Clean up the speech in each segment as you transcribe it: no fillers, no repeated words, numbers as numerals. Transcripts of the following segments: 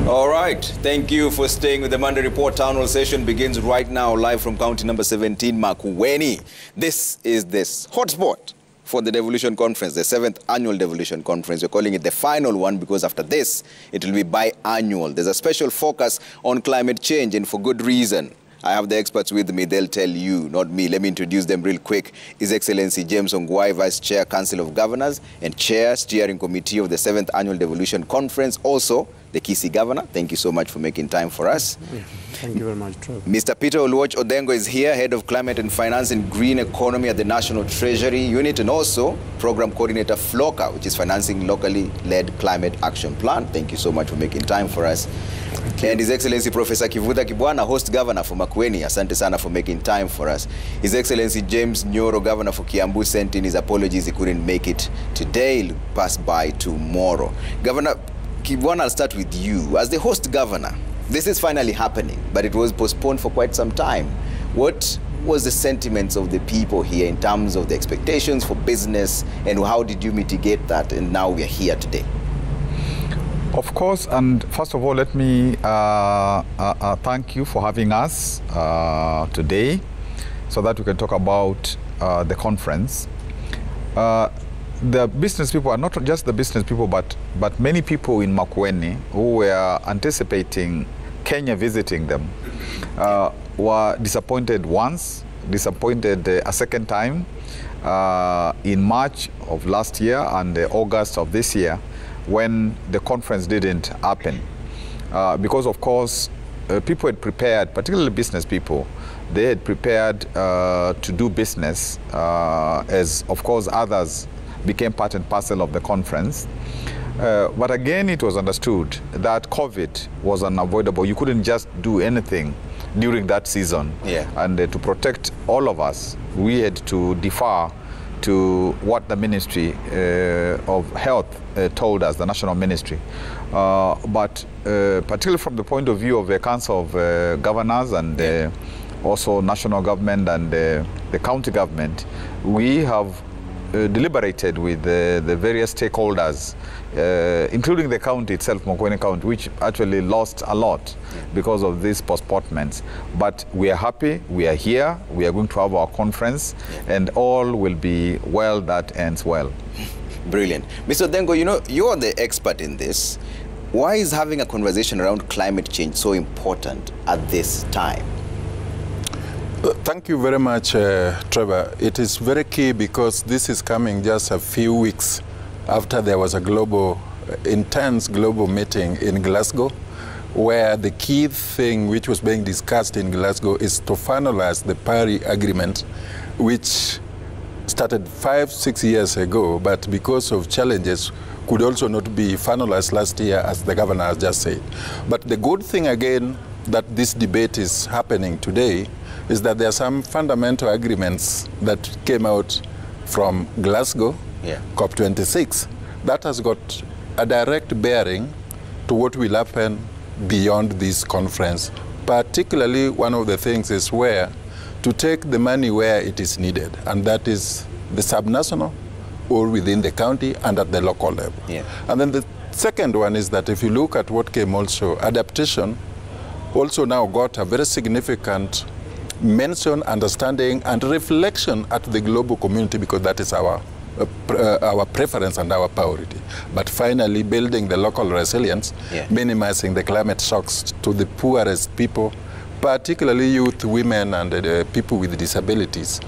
All right. Thank you for staying with the Monday Report. Town Hall session begins right now, live from county number 17, Makueni. This is this hotspot for the Devolution Conference, the 7th annual Devolution Conference. We're calling it the final one because after this, it will be biannual. There's a special focus on climate change, and for good reason. I have the experts with me. They'll tell you, not me. Let me introduce them real quick. His Excellency James Ongwai, Vice Chair, Council of Governors, and Chair, Steering Committee of the 7th Annual Devolution Conference. Also, the Kisi Governor. Thank you so much for making time for us. Thank you very much, Trevor. Mr. Peter Oluoch Odengo is here, Head of Climate and Finance and Green Economy at the National Treasury Unit, and also Program Coordinator FLOCA, which is Financing Locally Led Climate Action Plan. Thank you so much for making time for us. And His Excellency Professor Kivuta Kibwana, Host Governor for Makueni. Asante sana for making time for us. His Excellency James Nyoro, Governor for Kiambu, sent in his apologies. He couldn't make it today. He'll pass by tomorrow. Governor Kibwana, I'll start with you. As the Host Governor, this is finally happening, but it was postponed for quite some time. What was the sentiments of the people here in terms of the expectations for business, and how did you mitigate that? And now we are here today. Of course, and first of all, let me thank you for having us today so that we can talk about the conference. The business people are not just the business people, but many people in Makueni who were anticipating Kenya visiting them were disappointed once, disappointed a second time in March of last year and August of this year, when the conference didn't happen. Because of course, people had prepared, particularly business people, they had prepared to do business as of course others became part and parcel of the conference. But again, it was understood that COVID was unavoidable. You couldn't just do anything during that season. Yeah. And to protect all of us, we had to defer to what the Ministry of Health told us, the National Ministry. But particularly from the point of view of the Council of Governors and also national government and the county government, we have deliberated with the various stakeholders, including the county itself, Makueni County, which actually lost a lot because of these postponements. But we are happy, we are here, we are going to have our conference, and all will be well that ends well. Brilliant. Mr. Dengo, you know, you are the expert in this. Why is having a conversation around climate change so important at this time? Thank you very much, Trevor. It is very key because this is coming just a few weeks after there was a intense global meeting in Glasgow, where the key thing which was being discussed in Glasgow is to finalize the Paris Agreement, which started 5-6 years ago, but because of challenges could also not be finalized last year, as the governor has just said. But the good thing again that this debate is happening today is that there are some fundamental agreements that came out from Glasgow, COP26, that has got a direct bearing to what will happen beyond this conference. Particularly, one of the things is where to take the money where it is needed, and that is the subnational or within the county and at the local level. And then the second one is that if you look at what came also, adaptation also now got a very significant mention, understanding, and reflection at the global community, because that is our preference and our priority. But finally, building the local resilience, minimizing the climate shocks to the poorest people, particularly youth, women, and people with disabilities,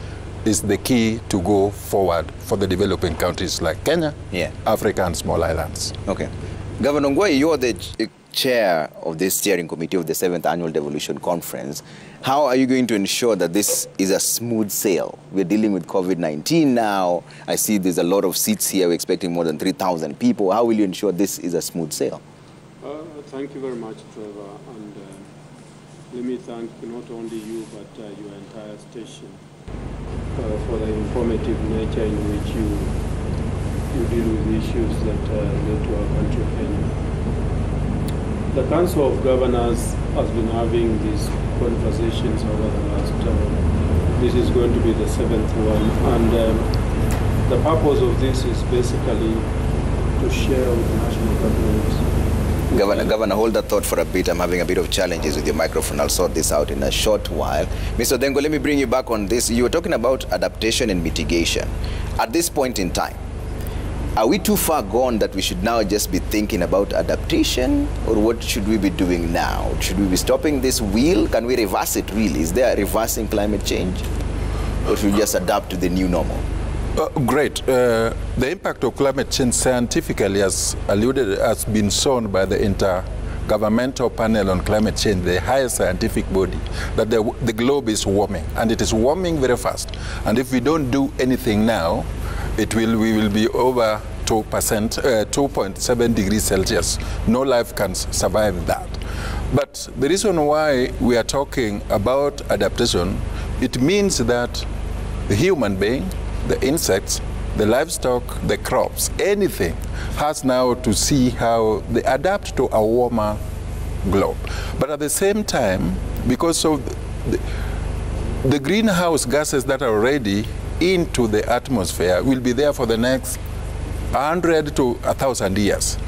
is the key to go forward for the developing countries like Kenya, Africa, and small islands. Okay. Governor Ongwai, you are the chair of this steering committee of the 7th Annual Devolution Conference. How are you going to ensure that this is a smooth sail? We're dealing with COVID-19 now. I see there's a lot of seats here. We're expecting more than 3,000 people. How will you ensure this is a smooth sail? Thank you very much, Trevor. And let me thank not only you, but your entire station for the informative nature in which you deal with issues that relate to our country, Kenya. The Council of Governors has been having these conversations over the last, this is going to be the 7th one, and the purpose of this is basically to share with the national government Governor, hold that thought for a bit. I'm having a bit of challenges with your microphone. I'll sort this out in a short while. Mr. Dengo, let me bring you back on this. You were talking about adaptation and mitigation. At this point in time, are we too far gone that we should now just be thinking about adaptation, or what should we be doing now? Should we be stopping this wheel? Can we reverse it really? Is there a reversing climate change, or should we just adapt to the new normal? Great. The impact of climate change scientifically, as alluded, has been shown by the Intergovernmental Panel on Climate Change, the highest scientific body, that the globe is warming, and it is warming very fast. And if we don't do anything now, we will be over 2.7 degrees Celsius. No life can survive that. But the reason why we are talking about adaptation, it means that the human being, the insects, the livestock, the crops, anything has now to see how they adapt to a warmer globe. But at the same time, because of the greenhouse gases that are already into the atmosphere will be there for the next 100 to 1,000 years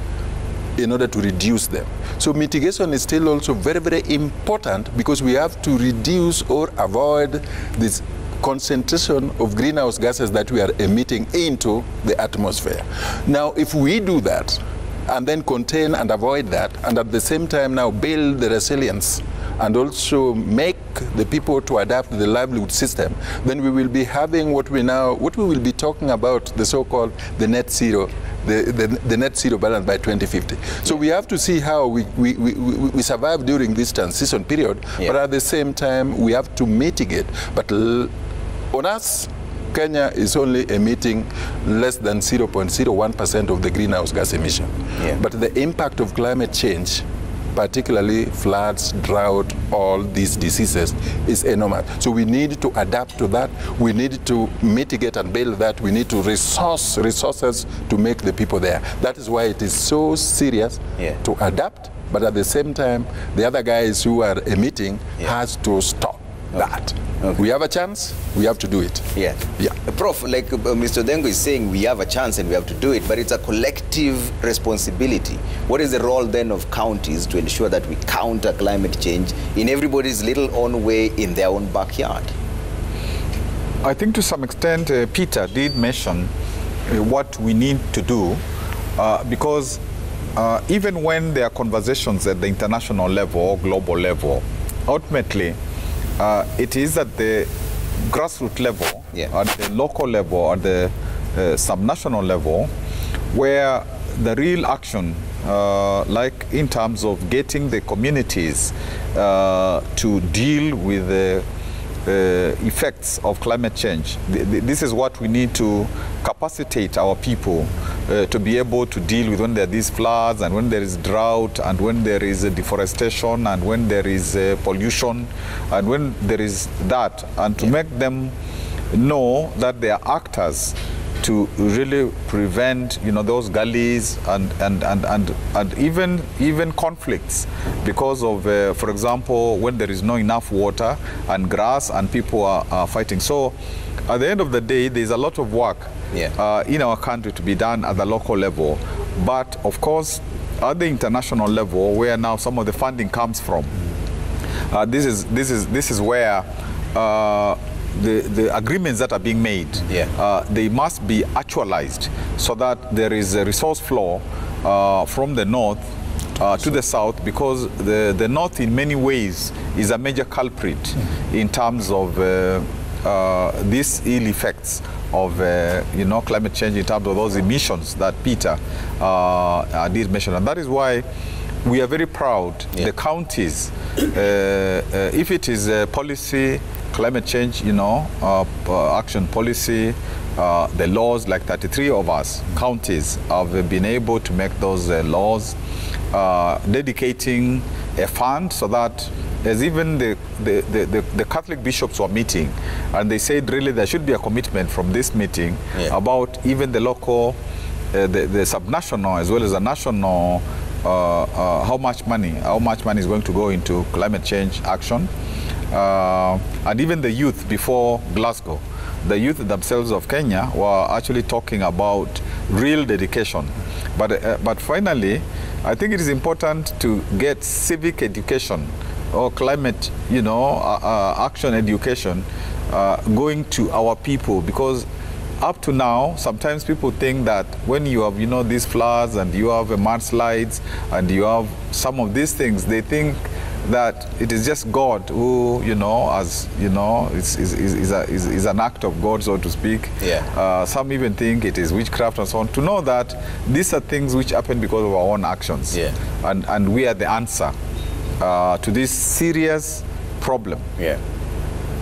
in order to reduce them. So mitigation is still also very, very important, because we have to reduce or avoid this concentration of greenhouse gases that we are emitting into the atmosphere. Now, if we do that and then contain and avoid that, and at the same time now build the resilience and also make the people to adapt the livelihood system, then we will be having what we will be talking about, the so-called the net zero, the net zero balance by 2050. So we have to see how we survive during this transition period, but at the same time we have to mitigate. But on us, Kenya is only emitting less than 0.01% of the greenhouse gas emission. But the impact of climate change, particularly floods, drought, all these diseases, is enormous. So we need to adapt to that. We need to mitigate and build that. We need to resources to make the people there. That is why it is so serious to adapt, but at the same time, the other guys who are emitting has to stop that. We have a chance, we have to do it. Prof, like Mr. Dengo is saying, we have a chance and we have to do it, but it's a collective responsibility. What is the role then of counties to ensure that we counter climate change in everybody's little own way in their own backyard? I think to some extent Peter did mention what we need to do, because even when there are conversations at the international level or global level, ultimately it is at the grassroots level, at the local level, at the subnational level, where the real action, like in terms of getting the communities to deal with the effects of climate change. This is what we need to capacitate our people to be able to deal with when there are these floods, and when there is drought, and when there is deforestation, and when there is pollution, and when there is that, and to make them know that they are actors to really prevent, those gullies and even conflicts because of, for example, when there is not enough water and grass and people are fighting. So at the end of the day, there's a lot of work in our country to be done at the local level, but of course at the international level, where now some of the funding comes from, this is where the agreements that are being made, they must be actualized so that there is a resource flow from the north to the south, because the north in many ways is a major culprit in terms of these ill effects of climate change, in terms of those emissions that Peter did mention. And that is why we are very proud, the counties, if it is a policy, climate change, action policy, the laws, like 33 of us counties have been able to make those laws, dedicating a fund so that as even the Catholic bishops were meeting, and they said really there should be a commitment from this meeting about even the local, the subnational as well as the national, how much money is going to go into climate change action. And even the youth before Glasgow, the youth themselves of Kenya were actually talking about real dedication. But finally, I think it is important to get civic education or climate, action education going to our people, because up to now, sometimes people think that when you have, these floods and you have mudslides and you have some of these things, they think that it is just God who, is an act of God, so to speak. Yeah. Some even think it is witchcraft and so on. To know that these are things which happen because of our own actions. Yeah. And we are the answer to this serious problem. Yeah.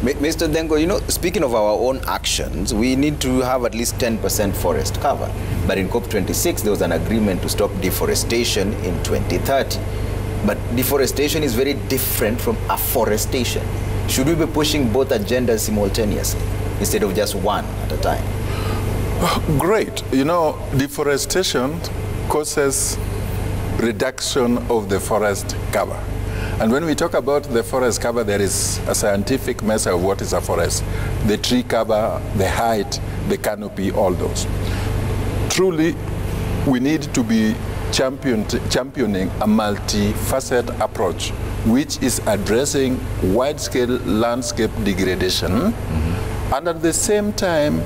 Mr. Dengo, speaking of our own actions, we need to have at least 10% forest cover. But in COP26, there was an agreement to stop deforestation in 2030. But deforestation is very different from afforestation. Should we be pushing both agendas simultaneously instead of just one at a time? Great. Deforestation causes reduction of the forest cover. And when we talk about the forest cover, there is a scientific measure of what is a forest. The tree cover, the height, the canopy, all those. Truly, we need to be championing a multifaceted approach, which is addressing wide-scale landscape degradation, and at the same time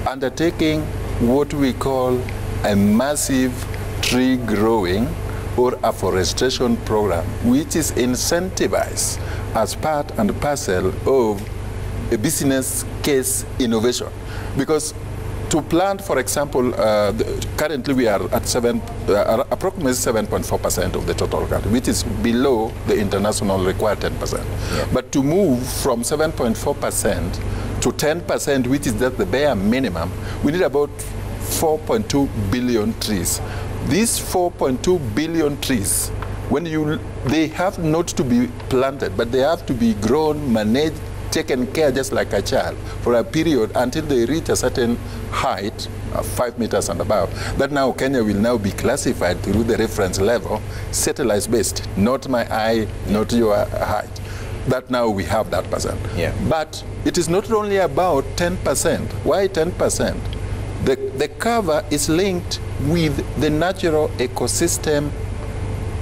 undertaking what we call a massive tree growing or afforestation program, which is incentivized as part and parcel of a business case innovation. Because to plant, for example, currently we are at approximately 7.4% of the total country, which is below the international required 10%. Yeah. But to move from 7.4% to 10%, which is just the bare minimum, we need about 4.2 billion trees. These 4.2 billion trees, they have not to be planted, but they have to be grown, managed, taken care just like a child for a period until they reach a certain height, 5 meters and above. That now Kenya will now be classified through the reference level, satellite-based, not my eye, not your height. That now we have that percent. Yeah. But it is not only about 10%. Why 10%? The cover is linked with the natural ecosystem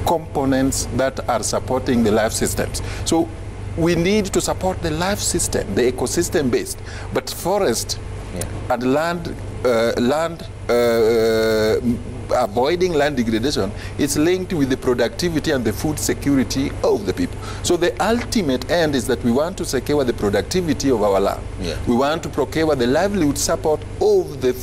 components that are supporting the life systems. So we need to support the life system, the ecosystem based, but forest and land avoiding land degradation is linked with the productivity and the food security of the people. So the ultimate end is that we want to secure the productivity of our land. Yeah. We want to procure the livelihood support of the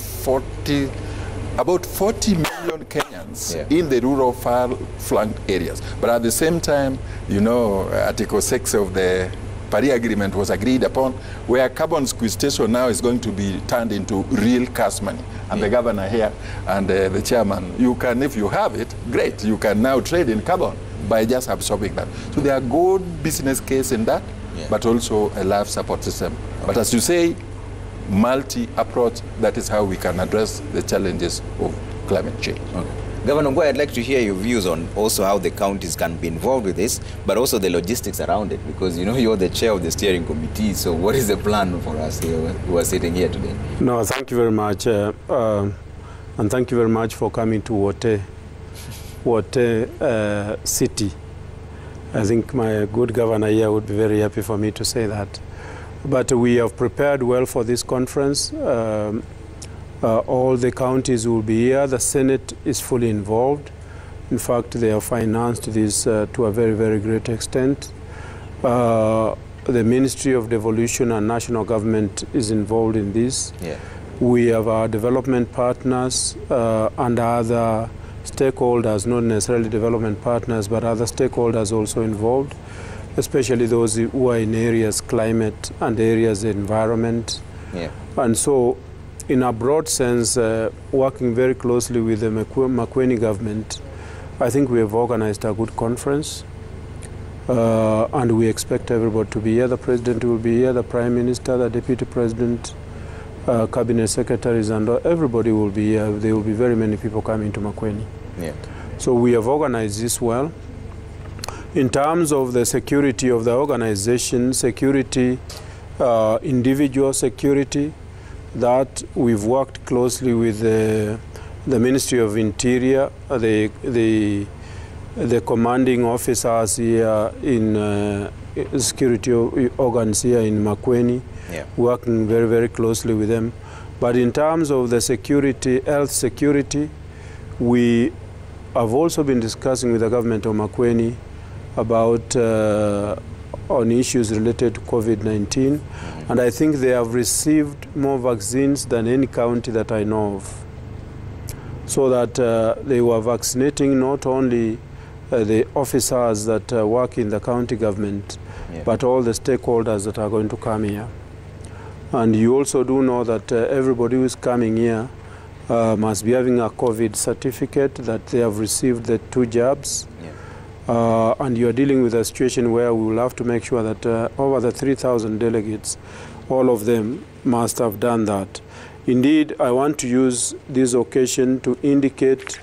about 40 million Kenyans in the rural far-flung areas. But at the same time, Article 6 of the Paris Agreement was agreed upon, where carbon sequestration now is going to be turned into real cash money. And the governor here and the chairman, you can, if you have it, great, you can now trade in carbon by just absorbing that. So there are good business case in that, but also a life support system. But as you say, multi-approach, that is how we can address the challenges of climate change. Okay. Governor Ngoi, I'd like to hear your views on also how the counties can be involved with this, but also the logistics around it, because you're the chair of the steering committee, so what is the plan for us here who are sitting here today? No, thank you very much, and thank you very much for coming to Wote City. I think my good governor here would be very happy for me to say that. But we have prepared well for this conference. All the counties will be here. The Senate is fully involved. In fact, they have financed this to a very, very great extent. The Ministry of Devolution and national government is involved in this. Yeah. We have our development partners and other stakeholders, not necessarily development partners, but other stakeholders also involved, especially those who are in areas climate and areas environment. Yeah. And so, in a broad sense, working very closely with the Makueni government, I think we have organized a good conference. And we expect everybody to be here. The president will be here, the prime minister, the deputy president, cabinet secretaries, and everybody will be here. There will be very many people coming to Makueni. Yeah. So we have organized this well. In terms of the security of the organization, security, individual security, that we've worked closely with the the Ministry of Interior, the commanding officers here in security organs here in Makueni, working very, very closely with them. But in terms of the security, health security, we have also been discussing with the government of Makueni about on issues related to COVID-19, and I think they have received more vaccines than any county that I know of. So that they were vaccinating not only the officers that work in the county government, but all the stakeholders that are going to come here. And you also do know that everybody who is coming here must be having a COVID certificate that they have received the 2 jabs. And you are dealing with a situation where we will have to make sure that over the 3,000 delegates, all of them must have done that. Indeed, I want to use this occasion to indicate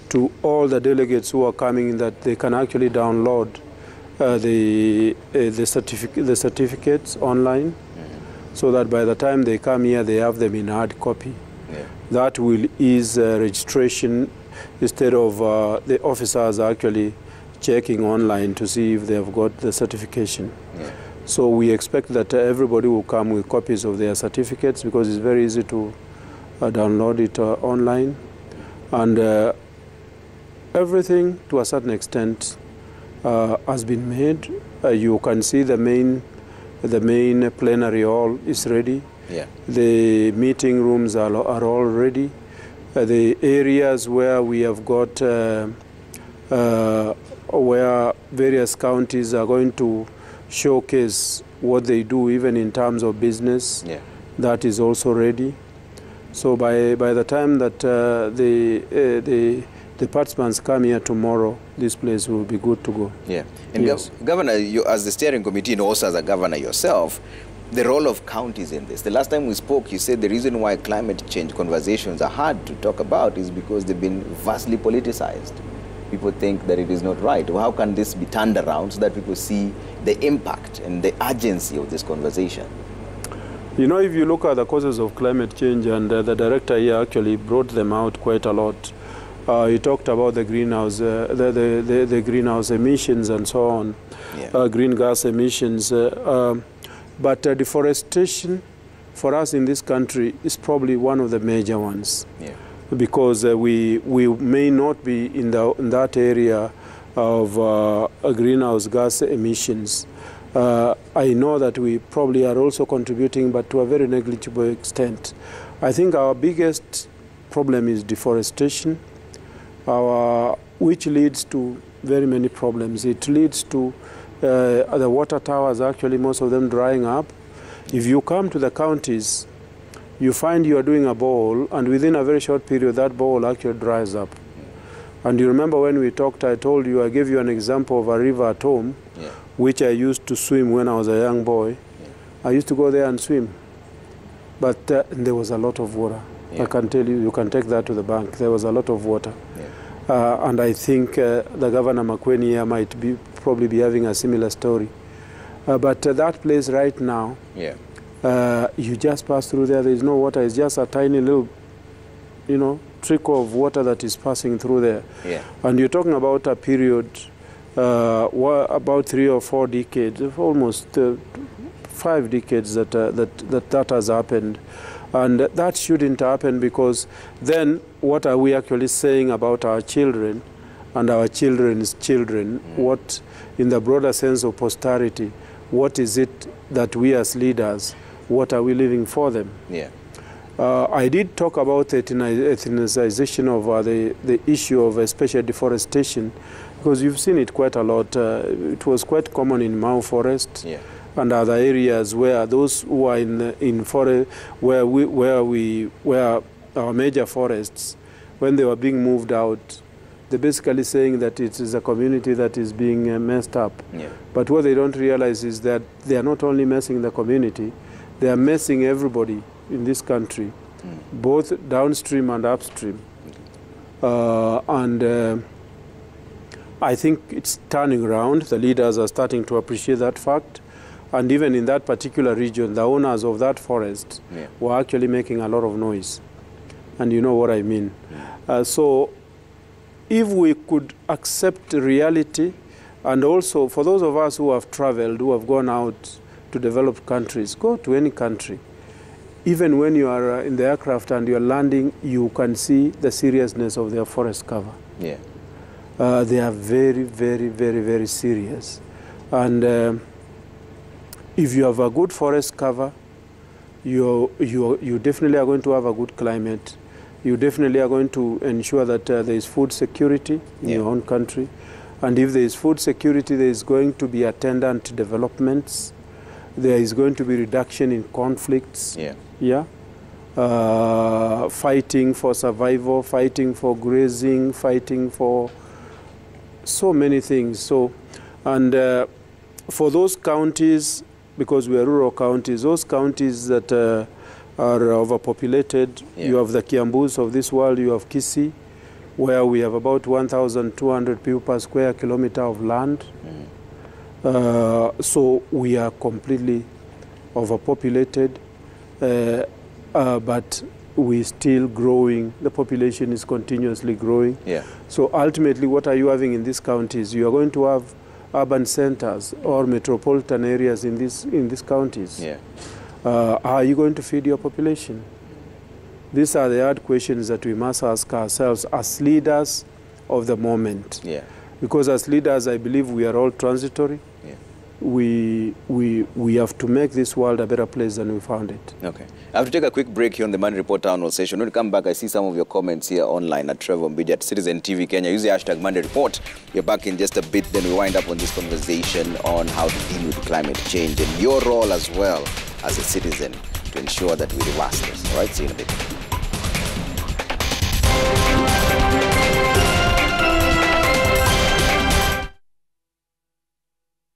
to all the delegates who are coming that they can actually download the certificates online, so that by the time they come here, they have them in hard copy. That will ease registration instead of the officers actually checking online to see if they have got the certification. So we expect that everybody will come with copies of their certificates, because it's very easy to download it online. And everything, to a certain extent, has been made. You can see the main plenary hall is ready. The meeting rooms are all ready. The areas where we have got where various counties are going to showcase what they do, even in terms of business, that is also ready. So by the time that the participants come here tomorrow, this place will be good to go. And Governor, you, as the steering committee and also as a governor yourself, the role of counties in this. The last time we spoke, you said the reason why climate change conversations are hard to talk about is because they've been vastly politicized. People think that it is not right. Well, how can this be turned around so that people see the impact and the urgency of this conversation? You know, if you look at the causes of climate change, and the director here actually brought them out quite a lot. He talked about the greenhouse, the greenhouse emissions and so on, green gas emissions. But deforestation for us in this country is probably one of the major ones. Because we may not be in that area of greenhouse gas emissions. I know that we probably are also contributing, but to a very negligible extent. I think our biggest problem is deforestation, which leads to very many problems. It leads to the water towers, actually most of them drying up. If you come to the counties, you find you are doing a bowl, and within a very short period, that bowl actually dries up. And you remember when we talked, I told you, I gave you an example of a river at home, which I used to swim when I was a young boy. I used to go there and swim. But there was a lot of water. I can tell you, you can take that to the bank. There was a lot of water. And I think the Governor Makueni here might probably be having a similar story. But that place right now, you just pass through there is no water. It's just a tiny little, trickle of water that is passing through there. And you're talking about a period, about 3 or 4 decades, almost 5 decades that has happened. And that shouldn't happen, because then what are we actually saying about our children and our children's children? What, in the broader sense of posterity, what is it that we as leaders, what are we leaving for them? I did talk about ethnicization of the issue of especially deforestation, because you've seen it quite a lot. It was quite common in Mau Forest and other areas where those who are in forest, where our major forests, when they were being moved out, they're basically saying that it is a community that is being messed up. But what they don't realize is that they are not only messing the community, they are messing everybody in this country, both downstream and upstream. I think it's turning around. The leaders are starting to appreciate that fact. And even in that particular region, the owners of that forest were actually making a lot of noise. and you know what I mean. So if we could accept reality, and also for those of us who have traveled, who have gone out to developed countries, go to any country. Even when you are in the aircraft and you are landing, you can see the seriousness of their forest cover. Yeah. They are very, very, very, very serious. And if you have a good forest cover, you definitely are going to have a good climate. You definitely are going to ensure that there is food security in your own country. And if there is food security, there is going to be attendant developments. There is going to be reduction in conflicts. Fighting for survival, fighting for grazing, fighting for so many things. So, and for those counties, because we are rural counties, those counties that are overpopulated, you have the Kiambus of this world, you have Kisii, where we have about 1,200 people per square kilometer of land. So we are completely overpopulated, but we're still growing. The population is continuously growing. So ultimately, what are you having in these counties? You are going to have urban centers or metropolitan areas in these counties. How are you going to feed your population? These are the hard questions that we must ask ourselves as leaders of the moment. Because as leaders, I believe we are all transitory. We have to make this world a better place than we found it. Okay. I have to take a quick break here on the Money Report Town Hall session. When we come back, I see some of your comments here online at Trevor Mbidi at Citizen TV Kenya. Use the hashtag Monday Report. We're back in just a bit. Then we wind up on this conversation on how to deal with climate change and your role as well as a citizen to ensure that we reverse this. All right, see you in a bit.